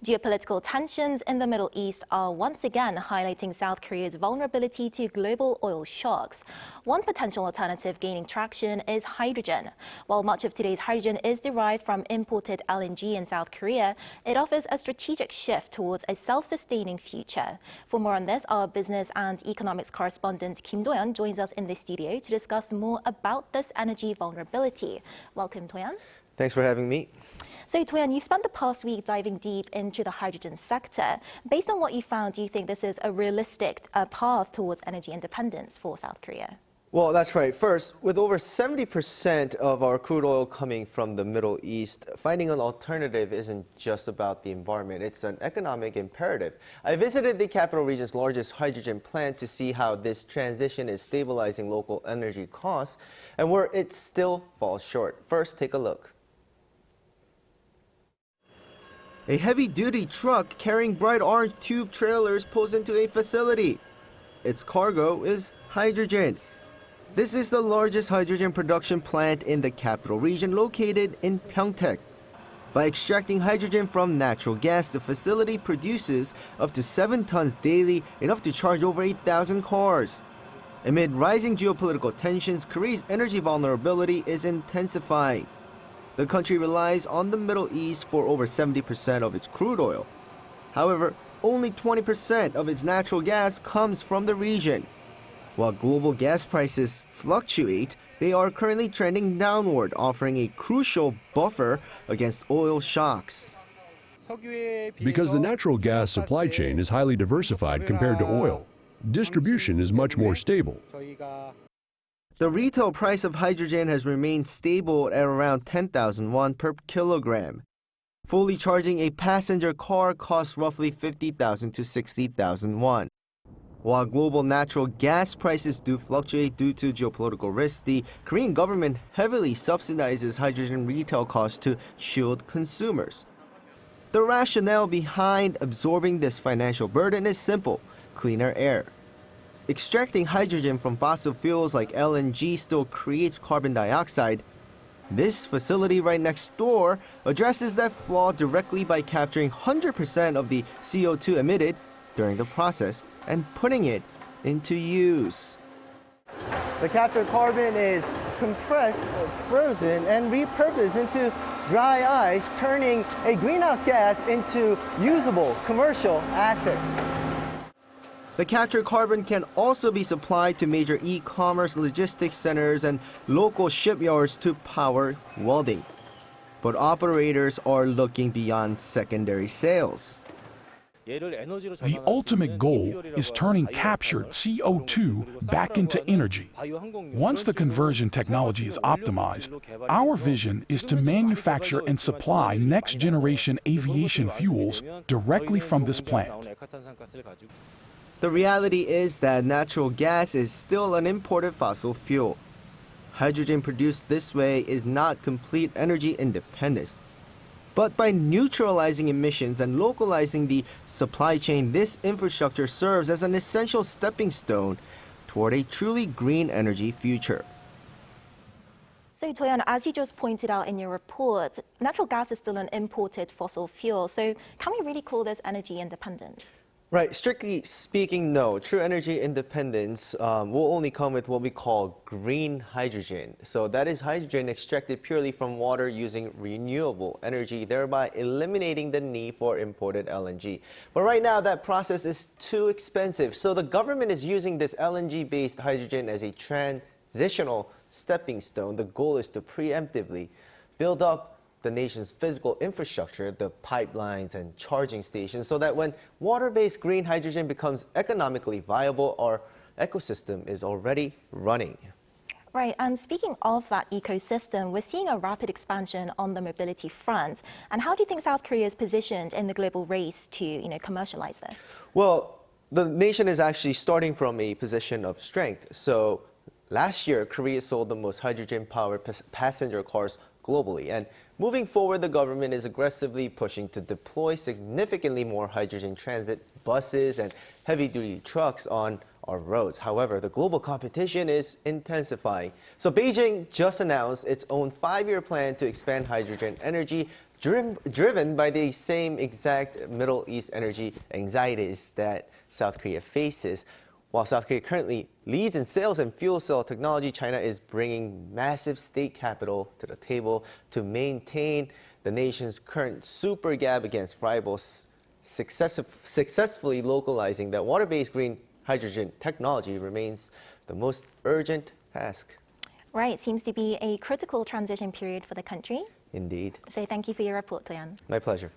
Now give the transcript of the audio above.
Geopolitical tensions in the Middle East are once again highlighting South Korea's vulnerability to global oil shocks. One potential alternative gaining traction is hydrogen. While much of today's hydrogen is derived from imported LNG in South Korea, it offers a strategic shift towards a self-sustaining future. For more on this, our business and economics correspondent Do-yeon joins us in the studio to discuss more about this energy vulnerability. Welcome, Do-yeon. Thanks for having me. So, Do-yeon, you've spent the past week diving deep into the hydrogen sector. Based on what you found, do you think this is a realistic path towards energy independence for South Korea? Well, that's right. First, with over 70% of our crude oil coming from the Middle East, finding an alternative isn't just about the environment. It's an economic imperative. I visited the capital region's largest hydrogen plant to see how this transition is stabilizing local energy costs and where it still falls short. First, take a look. A heavy-duty truck carrying bright orange tube trailers pulls into a facility. Its cargo is hydrogen. This is the largest hydrogen production plant in the capital region, located in Pyeongtaek. By extracting hydrogen from natural gas, the facility produces up to 7 tons daily, enough to charge over 8,000 cars. Amid rising geopolitical tensions, Korea's energy vulnerability is intensifying. The country relies on the Middle East for over 70% of its crude oil. However, only 20% of its natural gas comes from the region. While global gas prices fluctuate, they are currently trending downward, offering a crucial buffer against oil shocks. Because the natural gas supply chain is highly diversified compared to oil, distribution is much more stable. The retail price of hydrogen has remained stable at around 10,000 won per kilogram. Fully charging a passenger car costs roughly 50,000 to 60,000 won. While global natural gas prices do fluctuate due to geopolitical risks, the Korean government heavily subsidizes hydrogen retail costs to shield consumers. The rationale behind absorbing this financial burden is simple: cleaner air. Extracting hydrogen from fossil fuels like LNG still creates carbon dioxide. This facility right next door addresses that flaw directly by capturing 100% of the CO2 emitted during the process and putting it into use. The captured carbon is compressed, frozen, and repurposed into dry ice, turning a greenhouse gas into usable commercial asset. The captured carbon can also be supplied to major e-commerce logistics centers and local shipyards to power welding. But operators are looking beyond secondary sales. The ultimate goal is turning captured CO2 back into energy. Once the conversion technology is optimized, our vision is to manufacture and supply next-generation aviation fuels directly from this plant. The reality is that natural gas is still an imported fossil fuel. Hydrogen produced this way is not complete energy independence. But by neutralizing emissions and localizing the supply chain, this infrastructure serves as an essential stepping stone toward a truly green energy future. So, Do-yeon, as you just pointed out in your report, natural gas is still an imported fossil fuel. So can we really call this energy independence? Right. Strictly speaking, no. True energy independence will only come with what we call green hydrogen. So that is hydrogen extracted purely from water using renewable energy, thereby eliminating the need for imported LNG. But right now, that process is too expensive. So the government is using this LNG-based hydrogen as a transitional stepping stone. The goal is to preemptively build up the nation's physical infrastructure, the pipelines and charging stations, so that when water-based green hydrogen becomes economically viable, our ecosystem is already running. Right, and speaking of that ecosystem, we're seeing a rapid expansion on the mobility front. And how do you think South Korea is positioned in the global race to, commercialize this? Well, the nation is actually starting from a position of strength. So last year, Korea sold the most hydrogen-powered passenger cars globally. And moving forward, the government is aggressively pushing to deploy significantly more hydrogen transit buses and heavy-duty trucks on our roads. However, the global competition is intensifying. So Beijing just announced its own 5-year plan to expand hydrogen energy driven by the same exact Middle East energy anxieties that South Korea faces. While South Korea currently leads in sales and fuel cell technology, China is bringing massive state capital to the table to maintain the nation's current super gap against rivals, successfully localizing that water-based green hydrogen technology remains the most urgent task. Right, seems to be a critical transition period for the country. Indeed. So thank you for your report, Do-yeon. My pleasure.